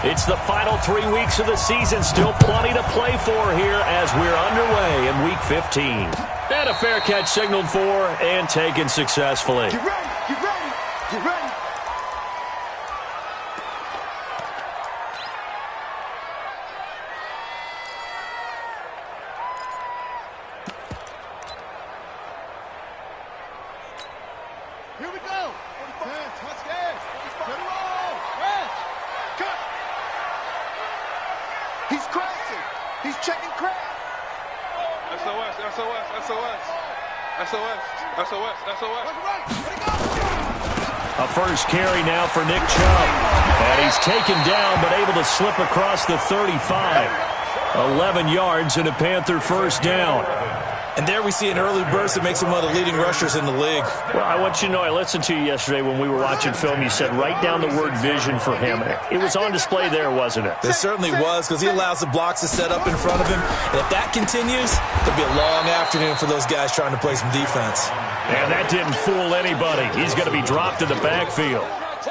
It's the final 3 weeks of the season. Still plenty to play for here as we're underway in Week 15. And a fair catch signaled for and taken successfully. Get ready, get ready, get ready. Here we go. Touch gas. Get it on. Catch. Cut. He's crashing. He's checking crash. SOS, SOS, SOS. SOS, SOS, SOS. A first carry now for Nick Chubb. And he's taken down but able to slip across the 35. 11 yards and a Panther first down. And there we see an early burst that makes him one of the leading rushers in the league. Well, I want you to know, I listened to you yesterday when we were watching film. You said write down the word vision for him. It was on display there, wasn't it? It certainly was, because he allows the blocks to set up in front of him. And if that continues, it'll be a long afternoon for those guys trying to play some defense. And that didn't fool anybody. He's going to be dropped in the backfield.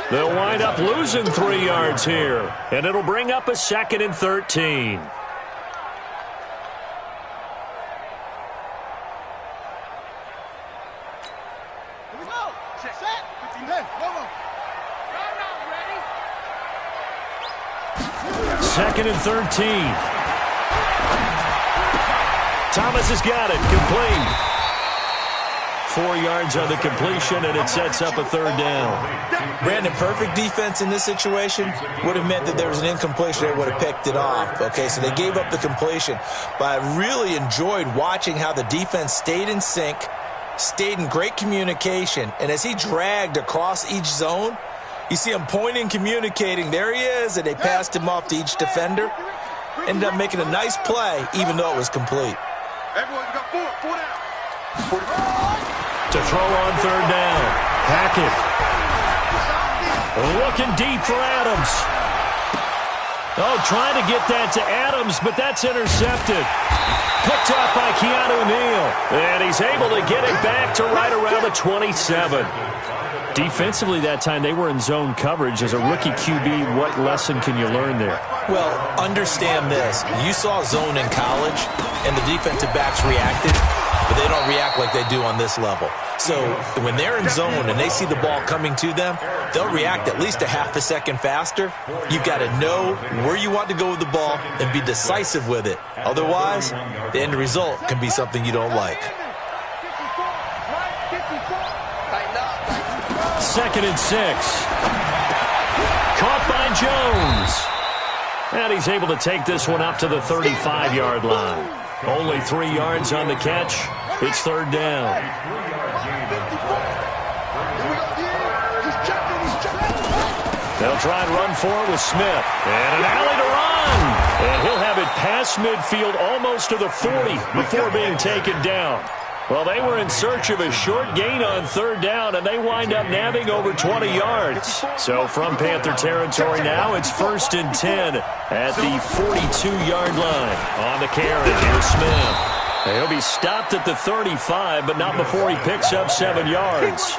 They'll wind up losing 3 yards here. And it'll bring up a 2nd and 13. Second and 13. Thomas has got it. Complete. 4 yards on the completion, and it sets up a 3rd down. Brandon, perfect defense in this situation would have meant that there was an incompletion. They would have picked it off. Okay, so they gave up the completion. But I really enjoyed watching how the defense stayed in sync, stayed in great communication, and as he dragged across each zone, you see him pointing, communicating. There he is, and they passed him off to each defender. Ended up making a nice play, even though it was complete. Everyone's got four down. To throw on 3rd down. Hackett. Looking deep for Adams. Oh, trying to get that to Adams, but that's intercepted. Picked up by Keanu Neal. And he's able to get it back to right around the 27. Defensively that time, they were in zone coverage. As a rookie QB, what lesson can you learn there? Well, understand this. You saw zone in college, and the defensive backs reacted, but they don't react like they do on this level. So when they're in zone and they see the ball coming to them, they'll react at least a half a second faster. You've got to know where you want to go with the ball and be decisive with it. Otherwise, the end result can be something you don't like. 2nd and 6. Caught by Jones. And he's able to take this one up to the 35-yard line. Only 3 yards on the catch. It's 3rd down. They'll try and run for it with Smith. And an alley to run. And he'll have it past midfield almost to the 40 before being taken down. Well, they were in search of a short gain on 3rd down, and they wind up nabbing over 20 yards. So from Panther territory now, it's 1st and 10 at the 42-yard line. On the carry, here's Smith. He'll be stopped at the 35, but not before he picks up 7 yards.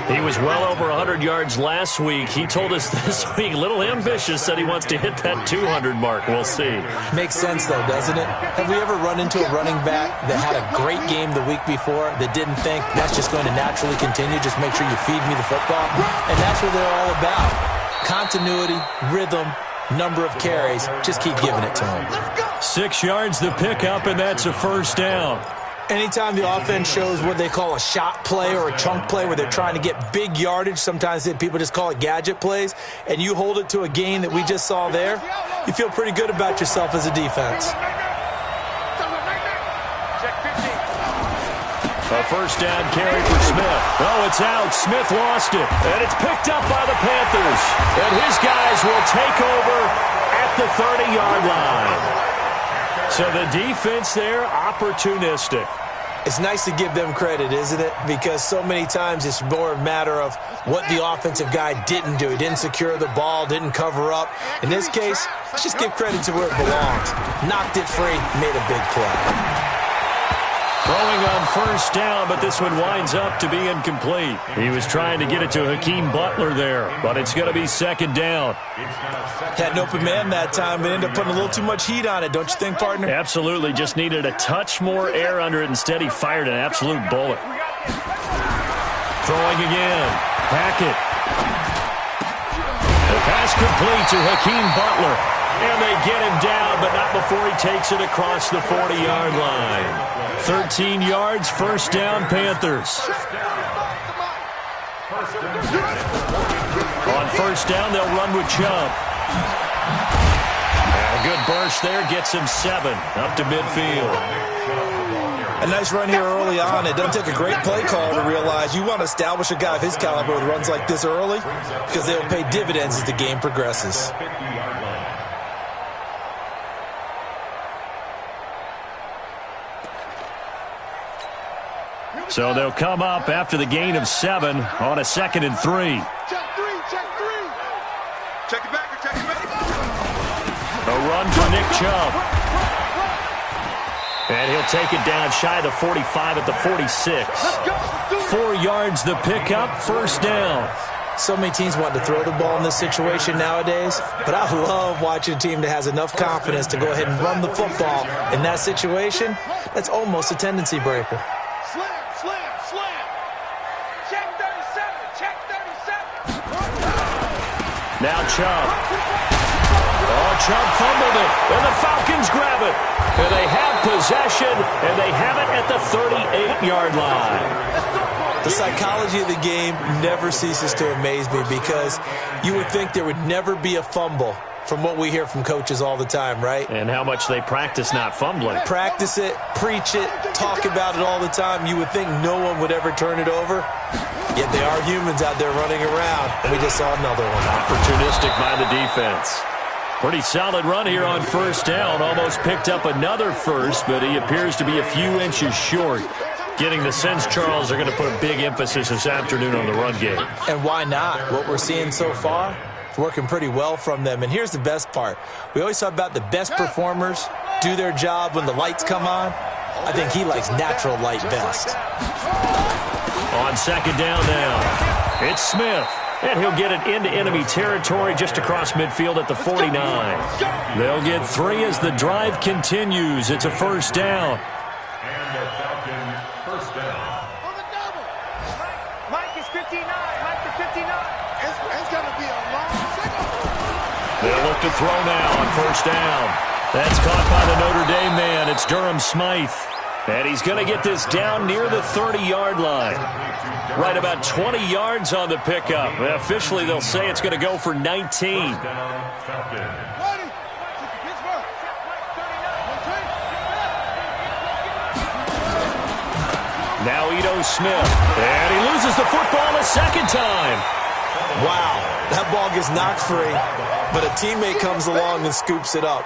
He was well over 100 yards last week. He told us this week, a little ambitious, that he wants to hit that 200 mark. We'll see. Makes sense, though, doesn't it? Have we ever run into a running back that had a great game the week before that didn't think that's just going to naturally continue? Just make sure you feed me the football. And that's what they're all about. Continuity, rhythm, number of carries. Just keep giving it to him. 6 yards the pickup, and that's a 1st down. Anytime the offense shows what they call a shot play or a chunk play where they're trying to get big yardage, sometimes people just call it gadget plays, and you hold it to a gain that we just saw there, you feel pretty good about yourself as a defense. A 1st down carry for Smith. Oh, it's out. Smith lost it. And it's picked up by the Panthers. And his guys will take over at the 30-yard line. So the defense there, opportunistic. It's nice to give them credit, isn't it? Because so many times it's more a matter of what the offensive guy didn't do. He didn't secure the ball, didn't cover up. In this case, let's just give credit to where it belongs. Knocked it free, made a big play. Throwing on first down, but this one winds up to be incomplete. He was trying to get it to Hakeem Butler there, but it's going to be second down. Had an open man that time, but ended up putting a little too much heat on it, don't you think, partner? Absolutely. Just needed a touch more air under it. Instead, he fired an absolute bullet. Throwing again. Hackett. The pass complete to Hakeem Butler. And they get him down, but not before he takes it across the 40-yard line. 13 yards, first down, Panthers. On first down, they'll run with Chubb. And a good burst there gets him 7 up to midfield. A nice run here early on. It doesn't take a great play call to realize you want to establish a guy of his caliber with runs like this early because they will pay dividends as the game progresses. So they'll come up after the gain of 7 on a 2nd and 3. Check 3, check 3. Check it back, check it back. A run for Nick Chubb. And he'll take it down shy of the 45 at the 46. 4 yards the pickup, first down. So many teams want to throw the ball in this situation nowadays, but I love watching a team that has enough confidence to go ahead and run the football in that situation. That's almost a tendency breaker. Now Chubb. Oh, Chubb fumbled it, and the Falcons grab it. And they have possession, and they have it at the 38-yard line. The psychology of the game never ceases to amaze me because you would think there would never be a fumble from what we hear from coaches all the time, right? And how much they practice not fumbling. Practice it, preach it, talk about it all the time. You would think no one would ever turn it over. Yet they are humans out there running around, and we just saw another one. Opportunistic by the defense. Pretty solid run here on first down. Almost picked up another first, but he appears to be a few inches short. Getting the sense Charles are going to put a big emphasis this afternoon on the run game. And why not? What we're seeing so far, it's working pretty well from them. And here's the best part. We always talk about the best performers do their job when the lights come on. I think he likes natural light best. On second down now, it's Smith. And he'll get it into enemy territory just across midfield at the 49. They'll get 3 as the drive continues. It's a first down. And the Falcons, first down. On the double. Mike is 59. Mike is 59. It's going to be a long signal. They'll look to throw now on first down. That's caught by the Notre Dame man. It's Durham Smythe. And he's going to get this down near the 30-yard line. Right about 20 yards on the pickup. Officially, they'll say it's going to go for 19. Ready? Now Ito Smith. And he loses the football a second time. Wow, that ball gets knocked free, but a teammate comes along and scoops it up.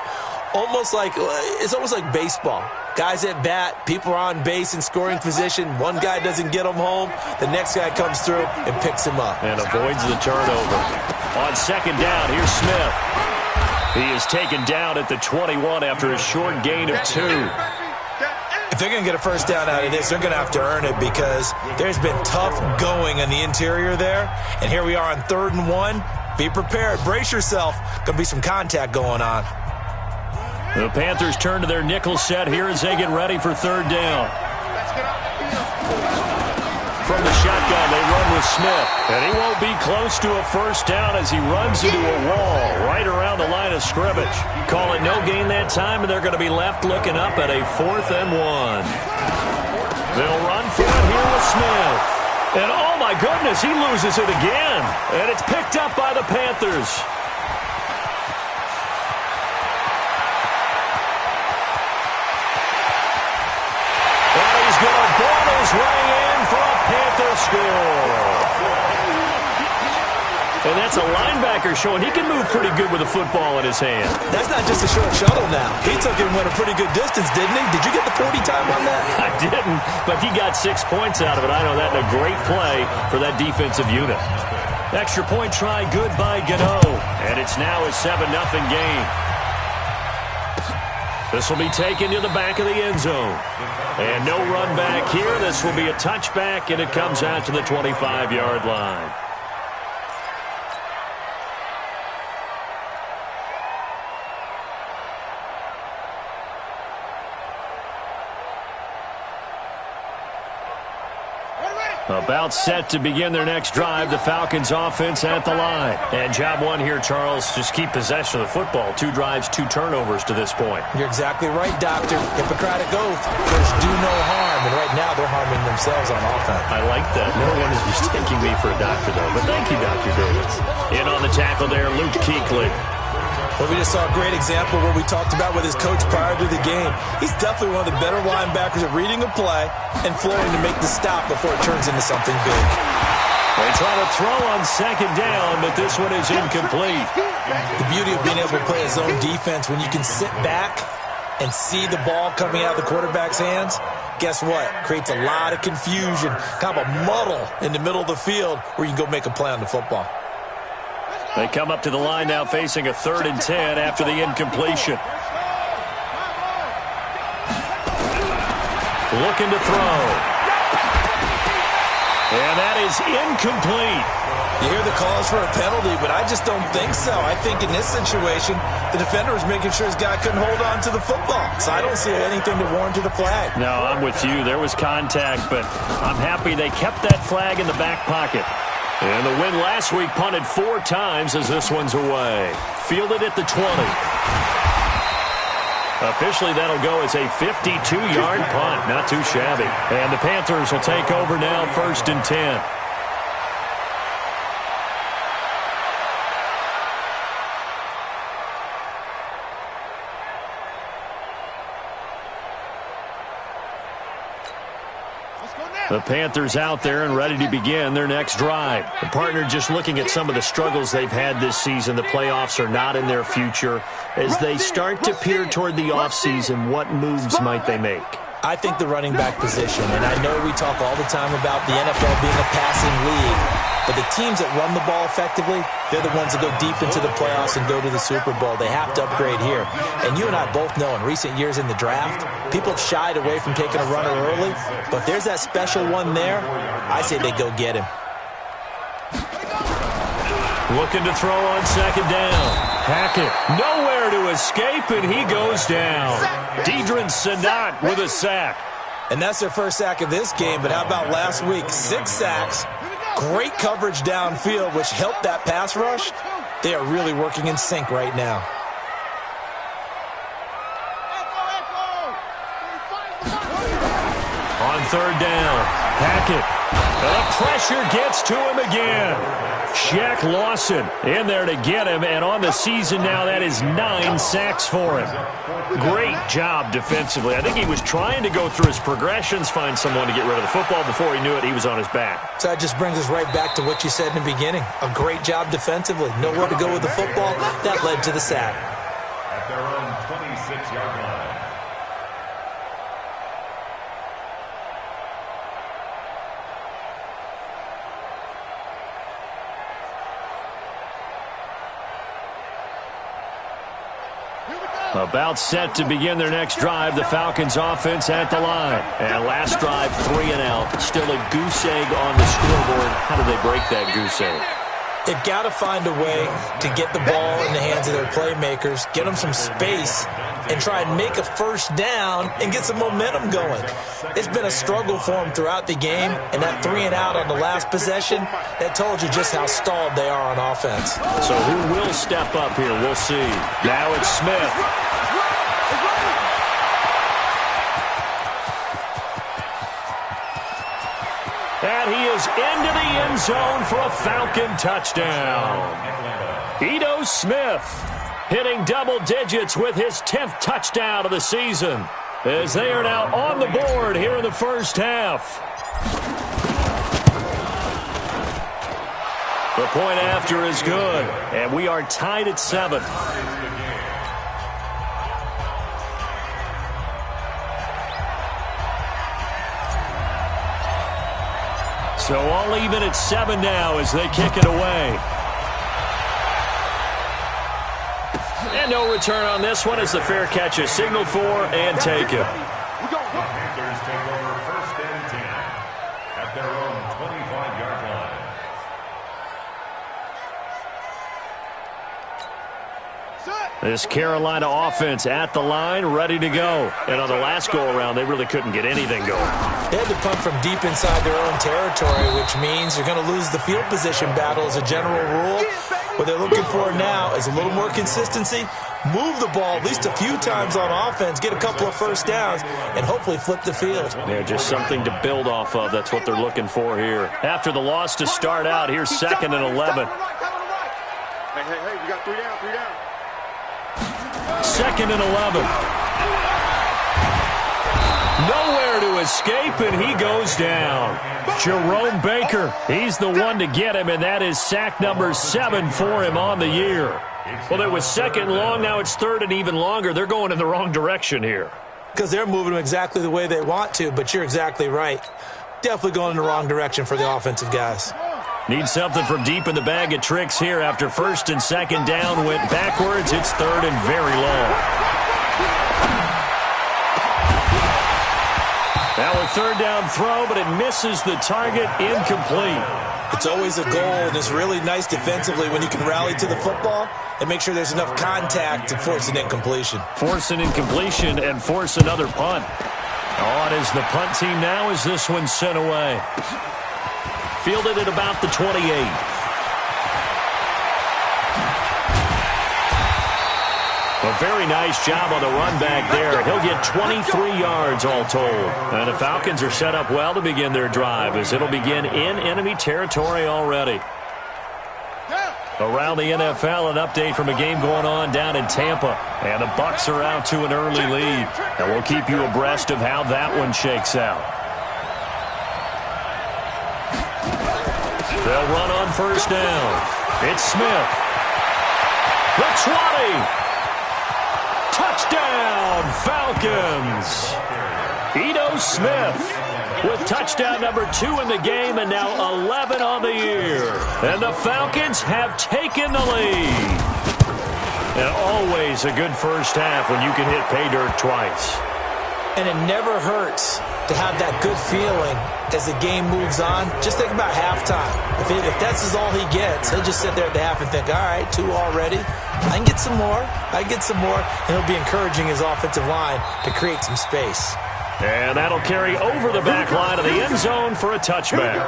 It's almost like baseball. Guys at bat, people are on base in scoring position. One guy doesn't get him home. The next guy comes through and picks him up. And avoids the turnover. On second down, here's Smith. He is taken down at the 21 after a short gain of 2. If they're going to get a first down out of this, they're going to have to earn it because there's been tough going on the interior there. And here we are on 3rd and 1. Be prepared. Brace yourself. Going to be some contact going on. The Panthers turn to their nickel set here as they get ready for 3rd down. From the shotgun, they run with Smith. And he won't be close to a first down as he runs into a wall right around the line of scrimmage. Call it no gain that time, and they're going to be left looking up at a 4th and 1. They'll run for it here with Smith. And oh my goodness, he loses it again. And it's picked up by the Panthers. Going to ball his way in for a Panther score. And that's a linebacker showing he can move pretty good with a football in his hand. That's not just a short shuttle now. He took it and went a pretty good distance, didn't he? Did you get the 40 time on that? I didn't, but he got 6 points out of it. I know that in a great play for that defensive unit. Extra point try good by Gano. And it's now a 7-0 game. This will be taken to the back of the end zone. And no run back here. This will be a touchback, and it comes out to the 25-yard line. About set to begin their next drive, the Falcons offense at the line. And job one here, Charles, just keep possession of the football. 2 drives, 2 turnovers to this point. You're exactly right, Doctor. Hippocratic oath. First, do no harm. And right now, they're harming themselves on offense. I like that. No one is mistaking me for a doctor, though. But thank you, Dr. Davis. In on the tackle there, Luke Kuechly. Well, we just saw a great example of what we talked about with his coach prior to the game. He's definitely one of the better linebackers at reading a play and flowing to make the stop before it turns into something big. They try to throw on second down, but this one is incomplete. The beauty of being able to play a zone defense when you can sit back and see the ball coming out of the quarterback's hands, guess what? Creates a lot of confusion, kind of a muddle in the middle of the field where you can go make a play on the football. They come up to the line now facing a 3rd and 10 after the incompletion. Looking to throw. And that is incomplete. You hear the calls for a penalty, but I just don't think so. I think in this situation, the defender was making sure his guy couldn't hold on to the football. So I don't see anything to warrant the flag. No, I'm with you. There was contact, but I'm happy they kept that flag in the back pocket. And the win last week punted 4 times as this one's away. Fielded at the 20. Officially, that'll go as a 52-yard punt. Not too shabby. And the Panthers will take over now, 1st and 10. The Panthers out there and ready to begin their next drive. The partner just looking at some of the struggles they've had this season. The playoffs are not in their future. As they start to peer toward the offseason, what moves might they make? I think the running back position, and I know we talk all the time about the NFL being a passing league, but the teams that run the ball effectively, they're the ones that go deep into the playoffs and go to the Super Bowl. They have to upgrade here. And you and I both know in recent years in the draft, people have shied away from taking a runner early, but if there's that special one there, I say they go get him. Looking to throw on second down. Hackett nowhere to escape, and he goes down. Deidrin Sanat with a sack. And that's their first sack of this game, but how about last week? 6 sacks, great coverage downfield, which helped that pass rush. They are really working in sync right now. On 3rd down, Hackett. The pressure gets to him again. Shaq Lawson in there to get him, and on the season now, that is 9 sacks for him. Great job defensively. I think he was trying to go through his progressions, find someone to get rid of the football. Before he knew it, he was on his back. So that just brings us right back to what you said in the beginning. A great job defensively. Nowhere to go with the football. That led to the sack. At their own 26-yard line. About set to begin their next drive, the Falcons offense at the line. And last drive, 3 and out. Still a goose egg on the scoreboard. How do they break that goose egg? They've got to find a way to get the ball in the hands of their playmakers, get them some space, and try and make a first down and get some momentum going. It's been a struggle for them throughout the game, and that 3 and out on the last possession, that told you just how stalled they are on offense. So who will step up here? We'll see. Now it's Smith. And he is into the end zone for a Falcon touchdown. Ito Smith hitting double digits with his 10th touchdown of the season, as they are now on the board here in the first half. The point after is good, and we are tied at 7. So all even at 7 now as they kick it away. And no return on this one as the fair catch is signaled for and taken. The Panthers take over 1st and 10 at their own 25-yard line. This Carolina offense at the line, ready to go. And on the last go-around, they really couldn't get anything going. They had to punt from deep inside their own territory, which means you're going to lose the field position battle as a general rule. What they're looking for now is a little more consistency, move the ball at least a few times on offense, get a couple of first downs, and hopefully flip the field. Yeah, just something to build off of. That's what they're looking for here. After the loss to start out, here's 2nd and 11. Hey, we got 3 down, 3 down. 2nd and 11. Nowhere to escape, and he goes down. Jerome Baker, he's the one to get him, and that is sack number 7 for him on the year. Well, it was 2nd and long, now it's 3rd and even longer. They're going in the wrong direction here. Because they're moving them exactly the way they want to, but you're exactly right. Definitely going in the wrong direction for the offensive guys. Need something from deep in the bag of tricks here after 1st and 2nd down went backwards. It's 3rd and very long. Now a 3rd down throw, but it misses the target, incomplete. It's always a goal, and it's really nice defensively when you can rally to the football and make sure there's enough contact to force an incompletion. Force an incompletion and force another punt. On is the punt team now as this one's sent away. Fielded at about the 28. A very nice job on the run back there. He'll get 23 yards all told. And the Falcons are set up well to begin their drive as it'll begin in enemy territory already. Around the NFL, an update from a game going on down in Tampa. And the Bucs are out to an early lead. And we'll keep you abreast of how that one shakes out. They'll run on 1st down. It's Smith. The 20. Touchdown, Falcons. Ito Smith with touchdown number 2 in the game and now 11 on the year. And the Falcons have taken the lead. And always a good first half when you can hit pay dirt twice. And it never hurts to have that good feeling as the game moves on. Just think about halftime. If that's all he gets, he'll just sit there at the half and think, all right, 2 already. I can get some more. And he'll be encouraging his offensive line to create some space. And that'll carry over the back line of the end zone for a touchback.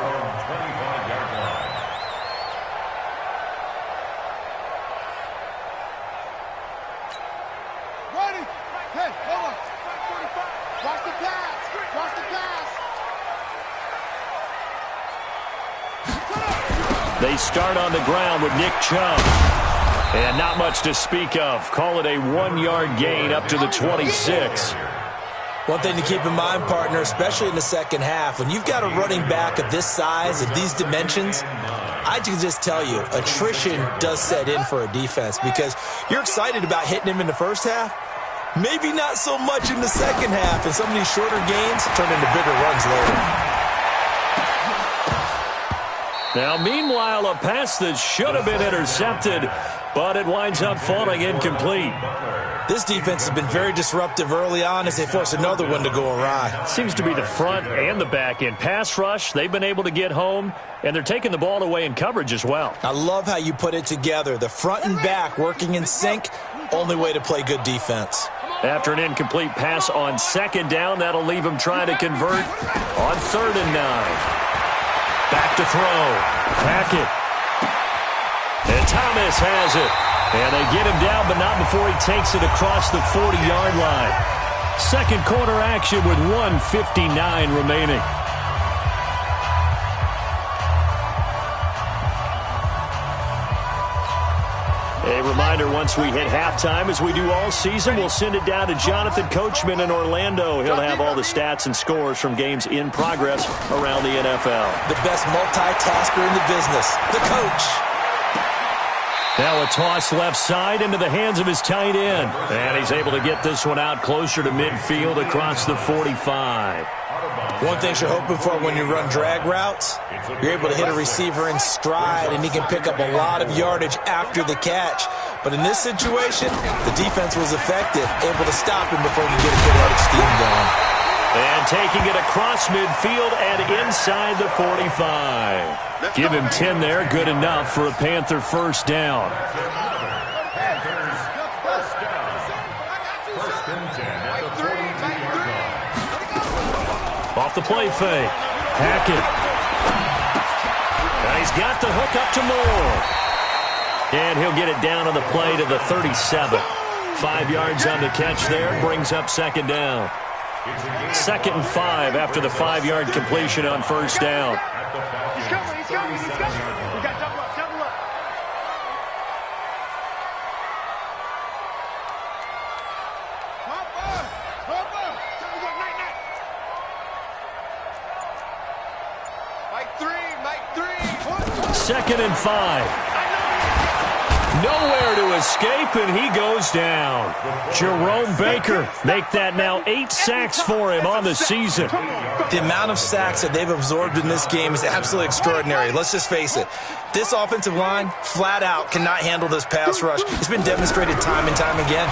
Ready? Hey, hold on. Watch the pass. Watch the pass. They start on the ground with Nick Chubb. And not much to speak of. Call it a 1-yard gain up to the 26. One thing to keep in mind, partner, especially in the second half, when you've got a running back of this size, of these dimensions, I can just tell you, attrition does set in for a defense because you're excited about hitting him in the first half. Maybe not so much in the second half, and some of these shorter gains turn into bigger runs later. Now, meanwhile, a pass that should have been intercepted, but it winds up falling incomplete. This defense has been very disruptive early on as they force another one to go awry. Seems to be the front and the back end. Pass rush, they've been able to get home, and they're taking the ball away in coverage as well. I love how you put it together. The front and back working in sync, only way to play good defense. After an incomplete pass on 2nd down, that'll leave him trying to convert on 3rd and 9. Back to throw. Hackett. And Thomas has it. And they get him down, but not before he takes it across the 40-yard line. Second quarter action with 1:59 remaining. A reminder, once we hit halftime, as we do all season, we'll send it down to Jonathan Coachman in Orlando. He'll have all the stats and scores from games in progress around the NFL. The best multitasker in the business, the coach. Now a toss left side into the hands of his tight end. And he's able to get this one out closer to midfield across the 45. One thing you're hoping for when you run drag routes, you're able to hit a receiver in stride, and he can pick up a lot of yardage after the catch. But in this situation, the defense was effective, able to stop him before he could get a good head of steam going. And taking it across midfield and inside the 45. Give him 10 there, good enough for a Panther first down. Panthers first down. First and 10 at the 42-yard line. Off the play fake. Hackett. Now he's got the hook up to Moore. And he'll get it down on the play to the 37. 5 yards on the catch there, brings up second down. 2nd and 5 after the 5-yard completion on first down. He's coming, he's coming, he's coming. We got double up, double up. Mike 3. 2nd and 5. Nowhere to escape, and he goes down. Jerome Baker make that now 8 sacks for him on the season. The amount of sacks that they've absorbed in this game is absolutely extraordinary. Let's just face it. This offensive line, flat out, cannot handle this pass rush. It's been demonstrated time and time again.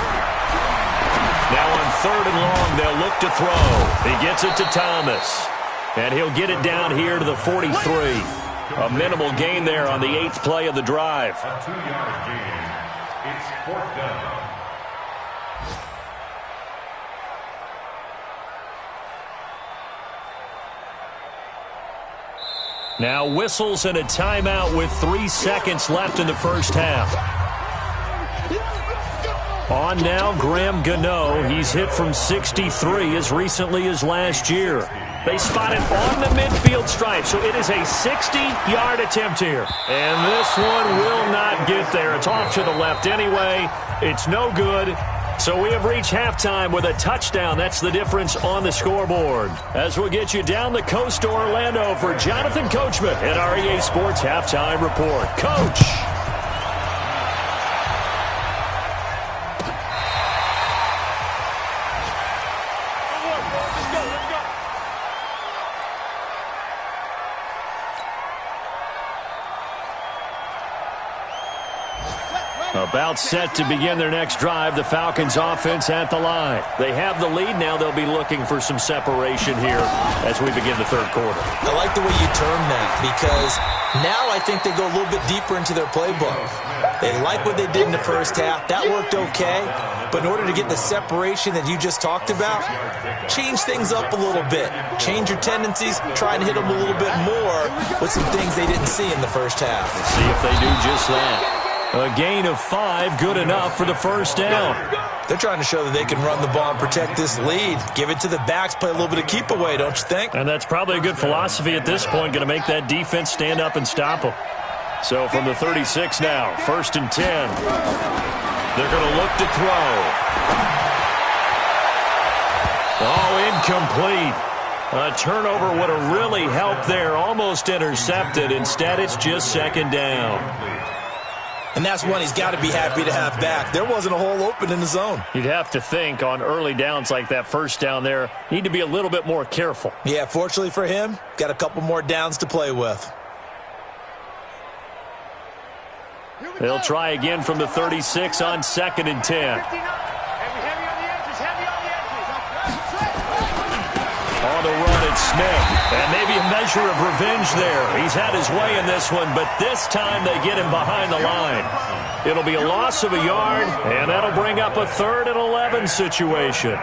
Now on 3rd and long, they'll look to throw. He gets it to Thomas. And he'll get it down here to the 43. A minimal gain there on the 8th play of the drive. A 2-yard gain. It's 4th down. Now whistles and a timeout with 3 seconds left in the first half. On now, Graham Gano. He's hit from 63 as recently as last year. They spot him on the midfield stripe, so it is a 60-yard attempt here. And this one will not get there. It's off to the left anyway. It's no good. So we have reached halftime with a touchdown. That's the difference on the scoreboard. As we'll get you down the coast to Orlando for Jonathan Coachman at our EA Sports Halftime Report. Coach! About set to begin their next drive, the Falcons offense at the line. They have the lead. Now they'll be looking for some separation here as we begin the third quarter. I like the way you term that because now I think they go a little bit deeper into their playbook. They like what they did in the first half. That worked okay. But in order to get the separation that you just talked about, change things up a little bit. Change your tendencies. Try and hit them a little bit more with some things they didn't see in the first half. Let's see if they do just that. A gain of 5, good enough for the first down. They're trying to show that they can run the ball and protect this lead. Give it to the backs, play a little bit of keep away, don't you think? And that's probably a good philosophy at this point, going to make that defense stand up and stop them. So from the 36 now, 1st and 10. They're going to look to throw. Oh, incomplete. A turnover would have really helped there, almost intercepted. Instead, it's just 2nd down. And that's one he's got to be happy to have back. There wasn't a hole open in the zone. You'd have to think on early downs like that first down there, need to be a little bit more careful. Yeah, fortunately for him, got a couple more downs to play with. They'll try again from the 36 on 2nd and 10. On the run, it's Smith. And maybe a measure of revenge there. He's had his way in this one, but this time they get him behind the line. It'll be a loss of a yard, and that'll bring up a 3rd and 11 situation.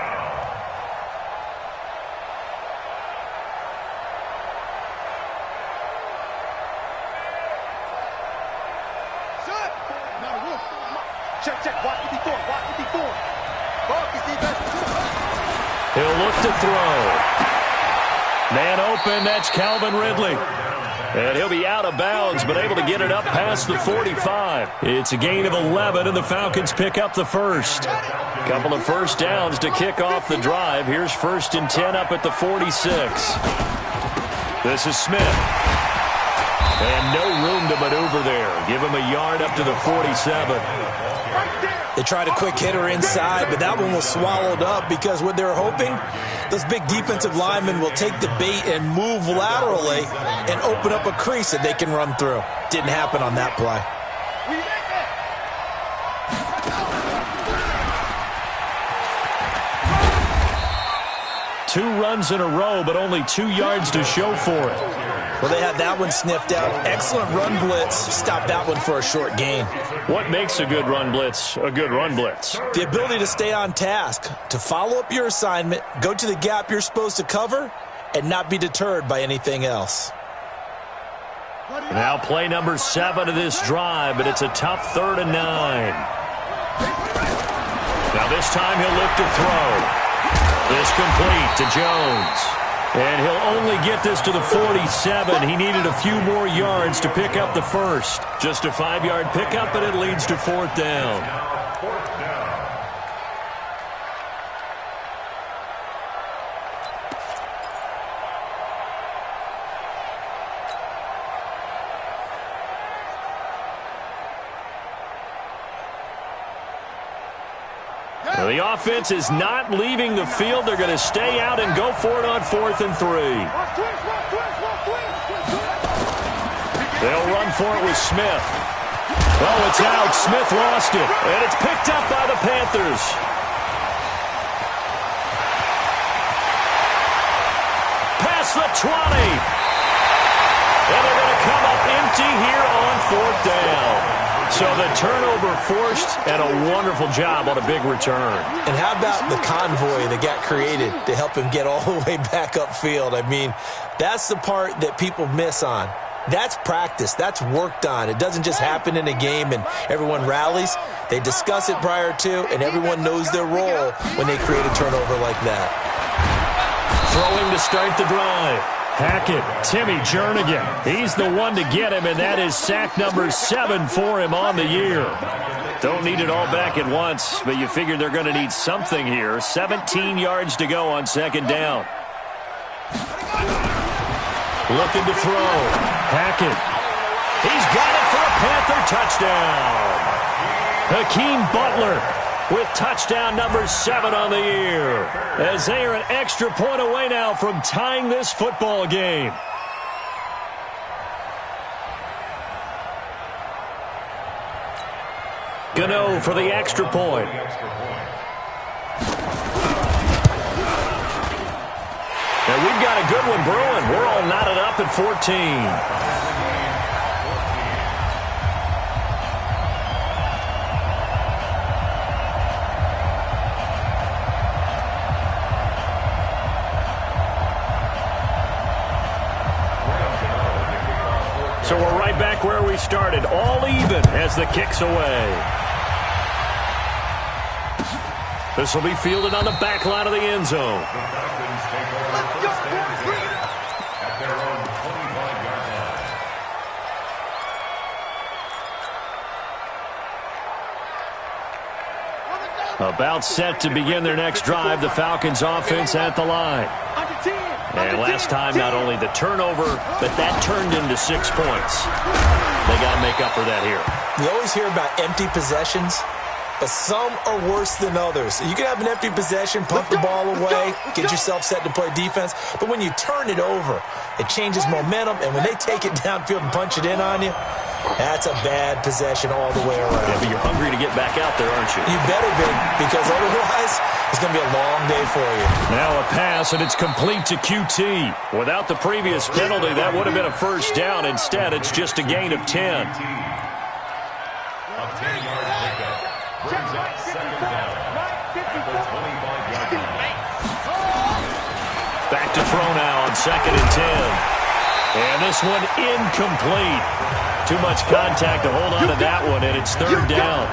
Check. Watch 54. Focus defense. He'll look to throw. Man open, that's Calvin Ridley. And he'll be out of bounds, but able to get it up past the 45. It's a gain of 11, and the Falcons pick up the first. Couple of first downs to kick off the drive. Here's 1st and 10 up at the 46. This is Smith. And no room to maneuver there. Give him a yard up to the 47. They tried a quick hitter inside, but that one was swallowed up because what they're hoping, those big defensive linemen will take the bait and move laterally and open up a crease that they can run through. Didn't happen on that play. 2 runs in a row, but only 2 yards to show for it. Well, they had that one sniffed out. Excellent run blitz. Stop that one for a short gain. What makes a good run blitz a good run blitz? The ability to stay on task, to follow up your assignment, go to the gap you're supposed to cover, and not be deterred by anything else. Now play number 7 of this drive, but it's a tough 3rd and 9. Now this time he'll look to throw. This complete to Jones. And he'll only get this to the 47. He needed a few more yards to pick up the first. Just a 5-yard pickup, and it leads to 4th down. Well, the offense is not leaving the field. They're going to stay out and go for it on 4th and 3. They'll run for it with Smith. Oh, it's out. Smith lost it. And it's picked up by the Panthers. Past the 20. And they're going to come up empty here on 4th down. So the turnover forced, and a wonderful job on a big return. And how about the convoy that got created to help him get all the way back upfield? I mean, that's the part that people miss on. That's practice. That's worked on. It doesn't just happen in a game and everyone rallies. They discuss it prior to, and everyone knows their role when they create a turnover like that. Throwing to start the drive. Hackett, Timmy Jernigan. He's the one to get him, and that is sack number 7 for him on the year. Don't need it all back at once, but you figure they're going to need something here. 17 yards to go on 2nd down. Looking to throw. Hackett. He's got it for a Panther touchdown. Hakeem Butler with touchdown number 7 on the year, as they are an extra point away now from tying this football game. Gano for the extra point. And we've got a good one brewing. We're all knotted up at 14. So we're right back where we started, all even as the kick's away. This will be fielded on the back line of the end zone. About set to begin their next drive, the Falcons offense at the line. And last time, not only the turnover, but that turned into 6 points. They got to make up for that here. You always hear about empty possessions, but some are worse than others. You can have an empty possession, punt the ball away, get yourself set to play defense, but when you turn it over, it changes momentum, and when they take it downfield and punch it in on you, that's a bad possession all the way around. Yeah, but you're hungry to get back out there, aren't you? You better be, because otherwise it's going to be a long day for you. Now a pass, and it's complete to QT. Without the previous penalty, that would have been a first down. Instead, it's just a gain of 10. A 10-yard pickup brings up 2nd down at the 25-yard line. Back to throw now on 2nd and 10. And this one incomplete. Too much contact to hold on to that one, and it's 3rd down.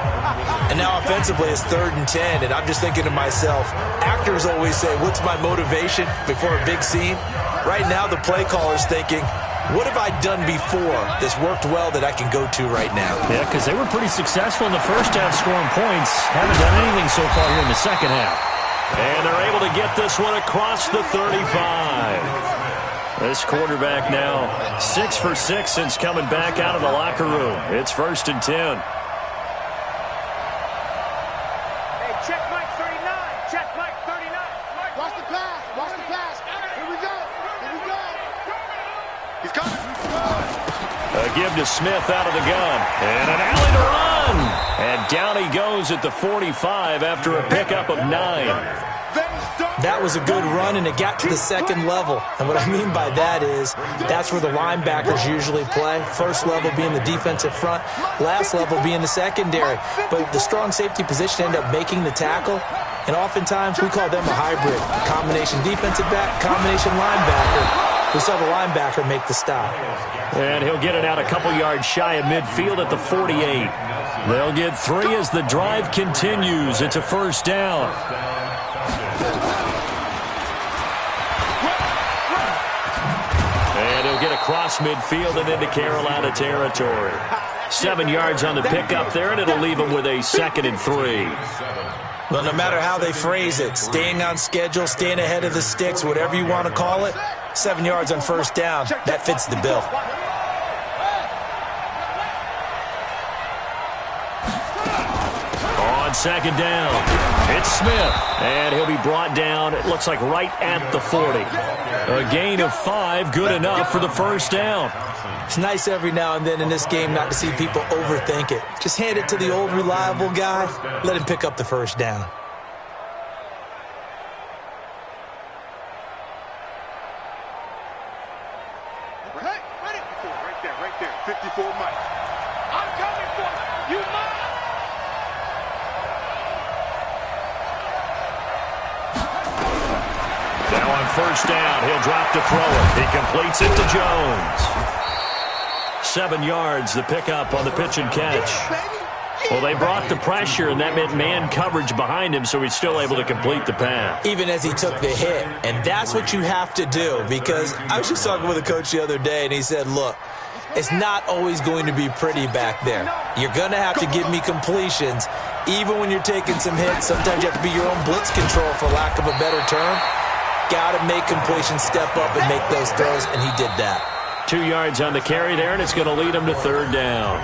And now offensively it's 3rd and 10, and I'm just thinking to myself, actors always say, what's my motivation before a big scene? Right now the play caller's thinking, what have I done before that's worked well that I can go to right now? Yeah, because they were pretty successful in the first half scoring points. Haven't done anything so far here in the second half. And they're able to get this one across the 35. This quarterback now 6 for 6 since coming back out of the locker room. It's 1st and 10. Hey, check Mike 39. Check Mike 39. Watch the pass. Watch the pass. Here we go. Here we go. He's coming. A give to Smith out of the gun. And an alley to run. And down he goes at the 45 after a pickup of 9. That was a good run, and it got to the second level. And what I mean by that is that's where the linebackers usually play. First level being the defensive front, last level being the secondary. But the strong safety position ended up making the tackle, and oftentimes we call them a hybrid. Combination defensive back, combination linebacker. We saw the linebacker make the stop. And he'll get it out a couple yards shy of midfield at the 48. They'll get 3 as the drive continues. It's a first down. And he'll get across midfield and into Carolina territory. 7 yards on the pickup there, and it'll leave them with a 2nd and 3. Well, no matter how they phrase it, staying on schedule, staying ahead of the sticks, whatever you want to call it, 7 yards on first down, that fits the bill. On second down, it's Smith, and he'll be brought down, it looks like right at the 40. A gain of 5, good enough for the first down. It's nice every now and then in this game not to see people overthink it. Just hand it to the old reliable guy, let him pick up the first down. Right there, 54 Mike. I'm coming for you, Mike. Now on first down, he'll drop to throw it. He completes it to Jones. 7 yards, the pickup on the pitch and catch. Well, they brought the pressure, and that meant man coverage behind him, so he's still able to complete the pass. Even as he took the hit, and that's what you have to do, because I was just talking with a coach the other day, and he said, look, it's not always going to be pretty back there. You're going to have to give me completions, even when you're taking some hits. Sometimes you have to be your own blitz control, for lack of a better term. Got to make completions, step up, and make those throws, and he did that. 2 yards on the carry there, and it's going to lead him to third down.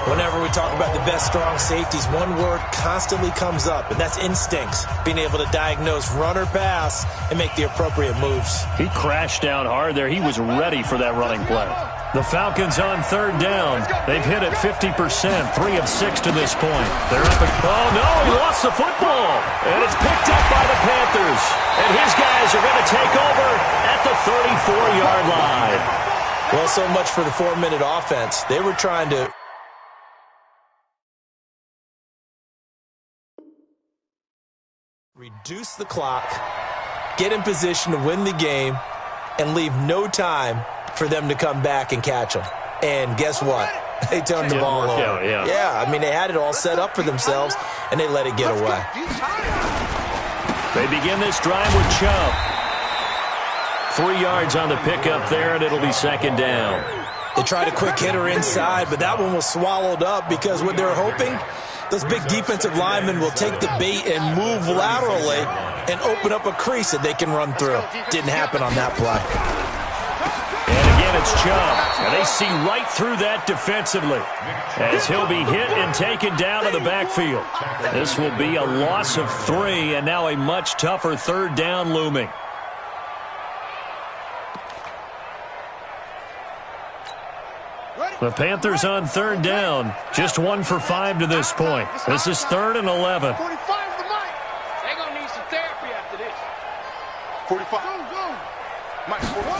Whenever we talk about the best strong safeties, one word constantly comes up, and that's instincts. Being able to diagnose run or pass and make the appropriate moves. He crashed down hard there. He was ready for that running play. The Falcons on third down. They've hit it 50%, 3 of 6 to this point. They're up at, oh no, he lost the football. And it's picked up by the Panthers. And his guys are going to take over at the 34-yard line. Well, so much for the 4-minute offense. They were trying to reduce the clock, get in position to win the game, and leave no time for them to come back and catch them. And guess what? They turned the ball over. Yeah, I mean, they had it all set up for themselves, and they let it get away. They begin this drive with Chubb. 3 yards on the pickup there, and it'll be second down. They tried a quick hitter inside, but that one was swallowed up because what they're hoping, those big defensive linemen will take the bait and move laterally and open up a crease that they can run through. Didn't happen on that play. And again, it's Chubb. And they see right through that defensively as he'll be hit and taken down to the backfield. This will be a loss of 3, and now a much tougher third down looming. The Panthers on third down, just 1 for 5 to this point. This is 3rd and 11. 45 the Mike. They're going to need some therapy after this. 45. Mike, 41.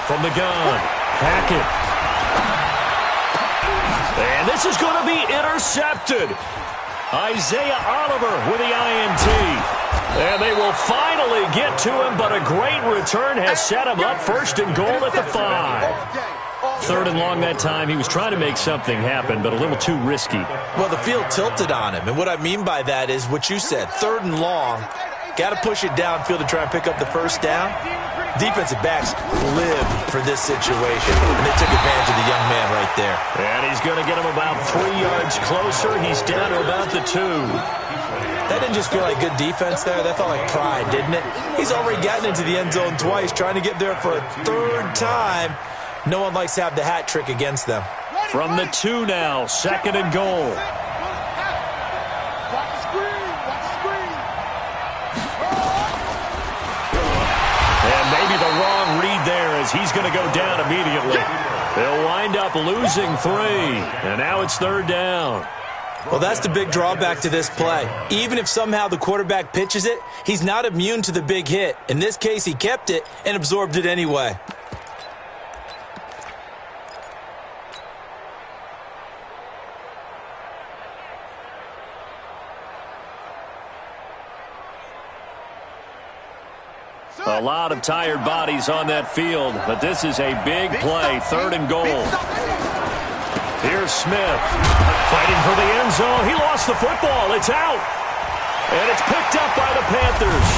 From the gun, Hackett. And this is going to be intercepted. Isaiah Oliver with the INT. And they will finally get to him, but a great return has set him up 1st and goal at the 5. 3rd and long that time. He was trying to make something happen, but a little too risky. Well, the field tilted on him, and what I mean by that is what you said, 3rd and long. Got to push it downfield to try and pick up the first down. Defensive backs live for this situation, and they took advantage of the young man right there. And he's going to get him about 3 yards closer. He's down to about the 2. That didn't just feel like good defense there. That felt like pride, didn't it? He's already gotten into the end zone twice, trying to get there for a 3rd time. No one likes to have the hat trick against them. From the 2 now, 2nd and goal. And maybe the wrong read there as he's going to go down immediately. They'll wind up losing 3. And now it's 3rd down. Well, that's the big drawback to this play. Even if somehow the quarterback pitches it, he's not immune to the big hit. In this case, he kept it and absorbed it anyway. A lot of tired bodies on that field, but this is a big play, 3rd and goal. Here's Smith, fighting for the end zone. He lost the football. It's out. And it's picked up by the Panthers.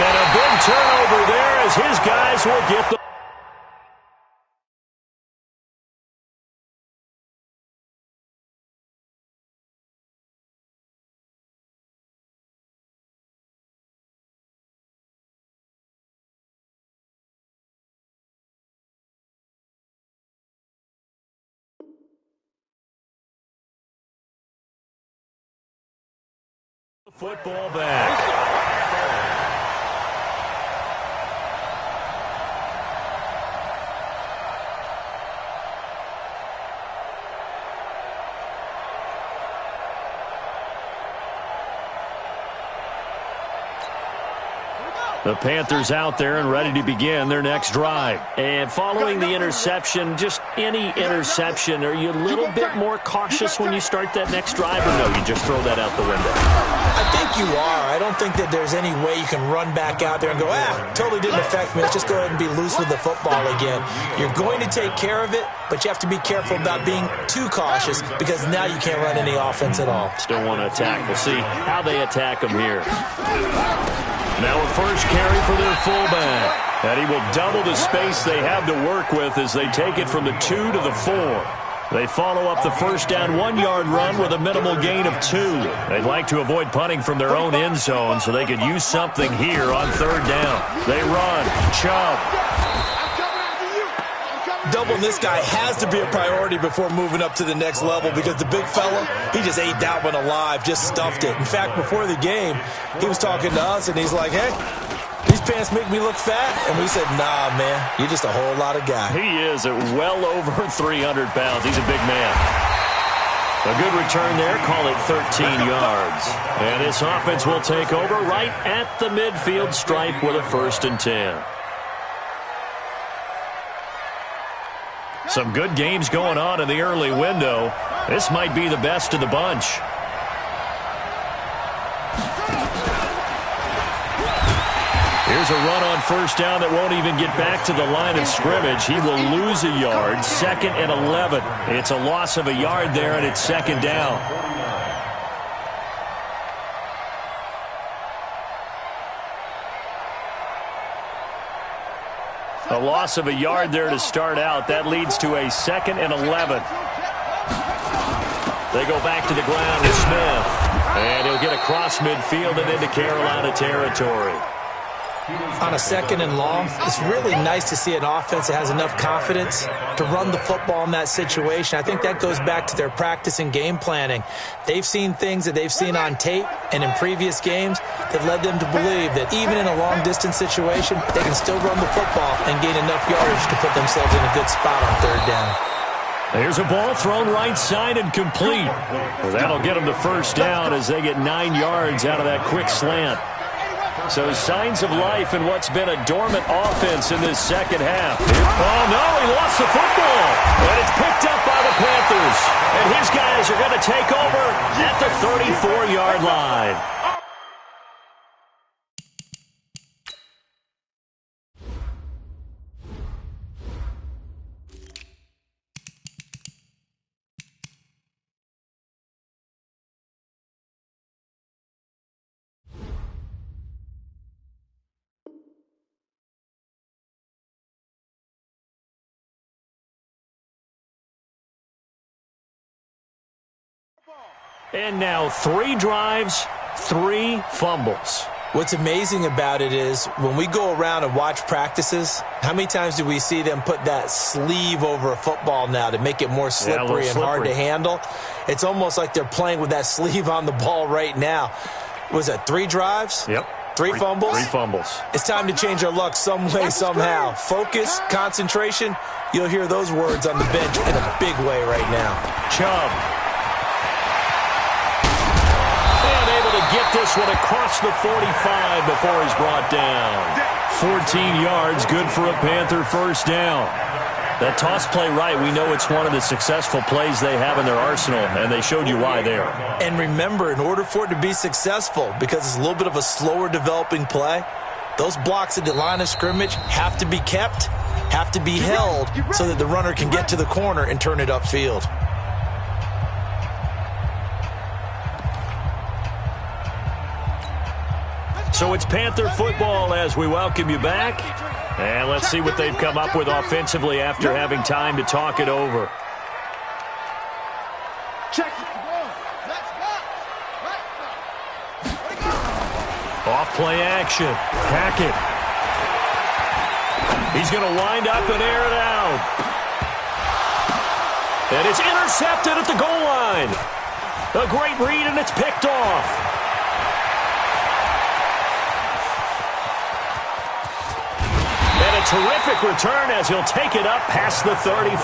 And a big turnover there as his guys will get the football back. The Panthers out there and ready to begin their next drive. And following the interception, just any interception, are you a little bit more cautious when you start that next drive, or no, you just throw that out the window? I think you are. I don't think that there's any way you can run back out there and go, totally didn't affect me. Let's just go ahead and be loose with the football again. You're going to take care of it, but you have to be careful about being too cautious because now you can't run any offense at all. Still want to attack. We'll see how they attack them here. Now a first carry for their fullback. And he will double the space they have to work with as they take it from the 2 to the 4. They follow up the first down 1-yard run with a minimal gain of 2. They'd like to avoid punting from their own end zone so they could use something here on 3rd down. They run. Chubb. Doubling this guy has to be a priority before moving up to the next level because the big fella, he just ate that one alive, just stuffed it. In fact, before the game, he was talking to us, and he's like, hey, these pants make me look fat. And we said, nah, man, you're just a whole lot of guy. He is at well over 300 pounds. He's a big man. A good return there, call it 13 yards. And this offense will take over right at the midfield stripe with a 1st and 10. Some good games going on in the early window. This might be the best of the bunch. Here's a run on 1st down that won't even get back to the line of scrimmage. He will lose a yard, 2nd and 11. It's a loss of a yard there, and it's 2nd down. A loss of a yard there to start out. That leads to a 2nd and 11. They go back to the ground with Smith. And he'll get across midfield and into Carolina territory. On a 2nd and long, it's really nice to see an offense that has enough confidence to run the football in that situation. I think that goes back to their practice and game planning. They've seen things that they've seen on tape and in previous games that led them to believe that even in a long-distance situation, they can still run the football and gain enough yardage to put themselves in a good spot on 3rd down. There's a ball thrown right side and complete. Well, that'll get them to 1st down as they get 9 yards out of that quick slant. So signs of life in what's been a dormant offense in this 2nd half. Oh, no, he lost the football. And it's picked up by the Panthers. And his guys are going to take over at the 34-yard line. And now 3 drives, 3 fumbles. What's amazing about it is when we go around and watch practices, how many times do we see them put that sleeve over a football now to make it more slippery and hard to handle? It's almost like they're playing with that sleeve on the ball right now. Was that 3 drives? Yep. 3 fumbles? 3 fumbles. It's time to change our luck some way, somehow. Focus, concentration, you'll hear those words on the bench in a big way right now. Chubb. get this one across the 45 before he's brought down. 14 yards, good for a Panther first down. That toss play right, we know it's one of the successful plays they have in their arsenal, and they showed you why there. And remember, in order for it to be successful, because it's a little bit of a slower developing play, those blocks at the line of scrimmage have to be kept, have to be held, so that the runner can get to the corner and turn it upfield. So it's Panther football as we welcome you back. And let's see what they've come up with offensively after having time to talk it over. Off play action. Hackett. He's going to wind up and air it out. And it's intercepted at the goal line. A great read, and it's picked off. Terrific return as he'll take it up past the 35.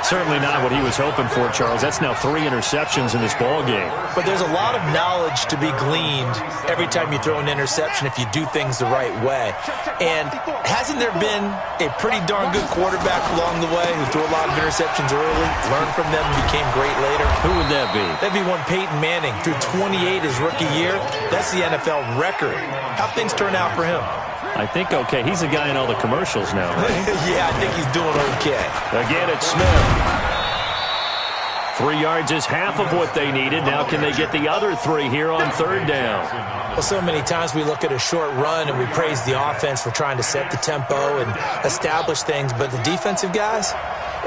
Certainly not what he was hoping for, Charles. That's now 3 interceptions in this ball game. But there's a lot of knowledge to be gleaned every time you throw an interception if you do things the right way. And hasn't there been a pretty darn good quarterback along the way who threw a lot of interceptions early, learned from them, and became great later? Who would that be? That'd be one Peyton Manning. Threw 28 his rookie year. That's the NFL record. How'd things turn out for him? I think okay. He's a guy in all the commercials now, right? Yeah, I think he's doing okay. Again, it's Smith. 3 yards is half of what they needed. Now can they get the other 3 here on third down? Well, so many times we look at a short run and we praise the offense for trying to set the tempo and establish things. But the defensive guys,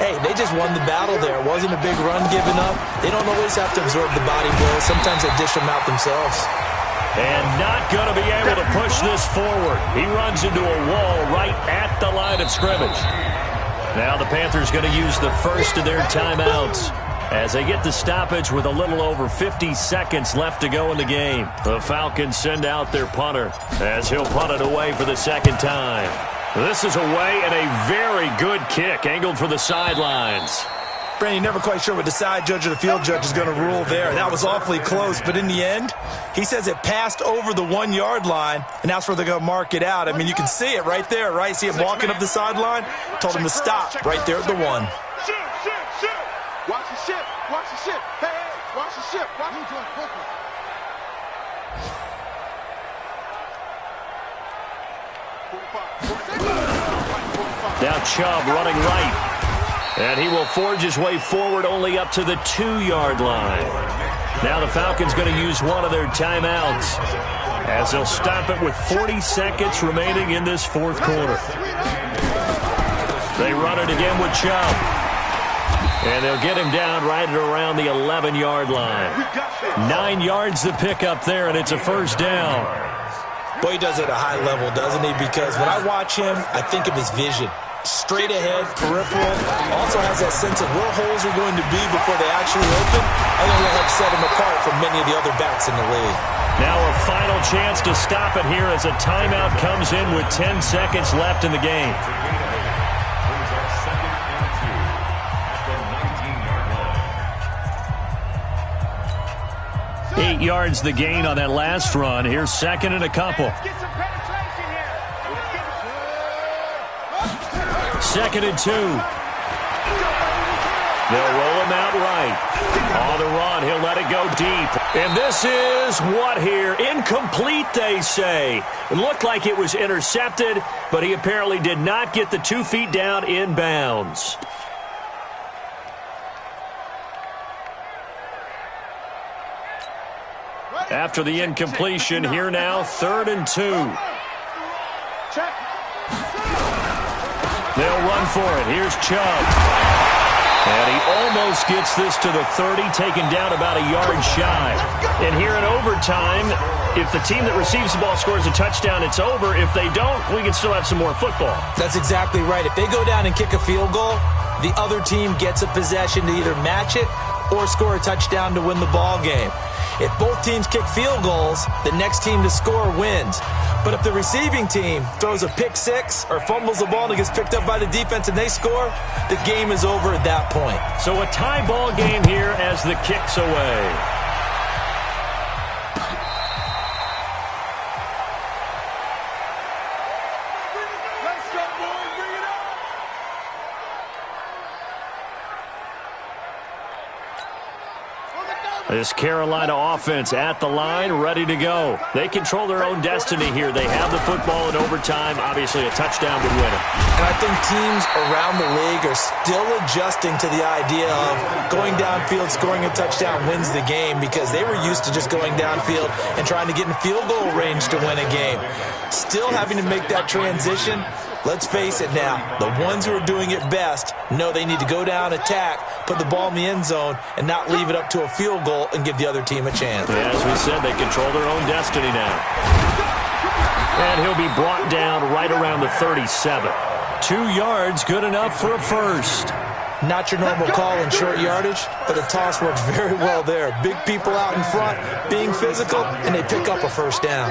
hey, they just won the battle there. It wasn't a big run given up. They don't always have to absorb the body blows. Sometimes they dish them out themselves. And not going to be able to push this forward. He runs into a wall right at the line of scrimmage. Now the Panthers going to use the first of their timeouts as they get the stoppage with a little over 50 seconds left to go in the game. The Falcons send out their punter as he'll punt it away for the second time. This is away and a very good kick angled for the sidelines. Brandon, you're never quite sure what the side judge or the field judge is going to rule there. That was awfully close, but in the end, he says it passed over the 1 yard line, and that's where they're going to mark it out. I mean, you can see it right there, right? See him walking up the sideline? Told him to stop right there at the 1. Watch the ship. Watch the ship. Hey, watch the ship. Watch the ship. Now Chubb running right. And he will forge his way forward only up to the 2 yard line. Now the Falcons going to use one of their timeouts as they'll stop it with 40 seconds remaining in this fourth quarter. They run it again with Chubb. And they'll get him down right at around the 11 yard line. 9 yards to pick up there, and it's a first down. Boy, he does it at a high level, doesn't he? Because when I watch him, I think of his vision. Straight ahead, peripheral, also has that sense of where holes are going to be before they actually open. I think will help set him apart from many of the other backs in the league. Now a final chance to stop it here as a timeout comes in with 10 seconds left in the game. 8 yards the gain on that last run. Here's second and a couple. Second and 2. They'll roll him out right. On the run, he'll let it go deep. And this is what here? Incomplete, they say. It looked like it was intercepted, but he apparently did not get the 2 feet down in bounds. After the incompletion, here now, 3rd and 2. They'll run for it. Here's Chubb. And he almost gets this to the 30, taken down about a yard shy. And here in overtime, if the team that receives the ball scores a touchdown, it's over. If they don't, we can still have some more football. That's exactly right. If they go down and kick a field goal, the other team gets a possession to either match it or score a touchdown to win the ball game. If both teams kick field goals, the next team to score wins. But if the receiving team throws a pick six or fumbles the ball and it gets picked up by the defense and they score, the game is over at that point. So a tie ball game here as the kick's away. This Carolina offense at the line, ready to go. They control their own destiny here. They have the football in overtime. Obviously, a touchdown would win it. And I think teams around the league are still adjusting to the idea of going downfield, scoring a touchdown wins the game, because they were used to just going downfield and trying to get in field goal range to win a game. Still having to make that transition. Let's face it now, the ones who are doing it best know they need to go down, attack, put the ball in the end zone, and not leave it up to a field goal and give the other team a chance. Yeah, as we said, they control their own destiny now. And he'll be brought down right around the 37. 2 yards, good enough for a first. Not your normal call in short yardage, but the toss works very well there. Big people out in front, being physical, and they pick up a first down.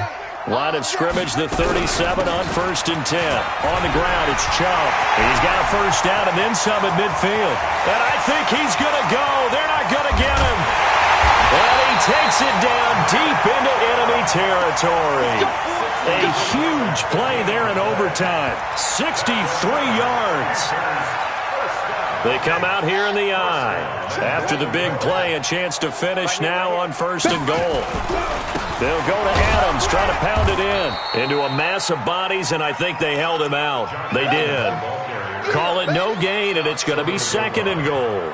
Line of scrimmage, the 37 on 1st and 10. On the ground, it's Chubb. He's got a first down and then some at midfield. And I think he's going to go. They're not going to get him. And he takes it down deep into enemy territory. A huge play there in overtime. 63 yards. They come out here in the eye. After the big play, a chance to finish now on 1st and goal. They'll go to Adams, try to pound it into a mass of bodies, and I think they held him out. They did. Call it no gain, and it's going to be 2nd and goal.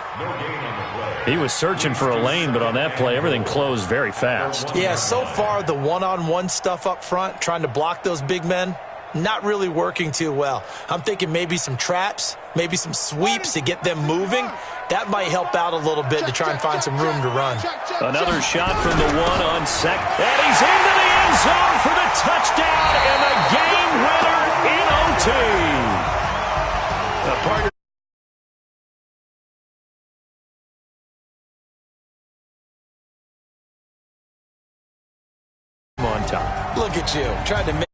He was searching for a lane, but on that play, everything closed very fast. Yeah, so far, the one-on-one stuff up front, trying to block those big men, not really working too well. I'm thinking maybe some traps, maybe some sweeps to get them moving. That might help out a little bit to try and find some room to run. Another shot from the one on second. And he's into the end zone for the touchdown and the game winner in OT. A partner on top. Look at you, trying to make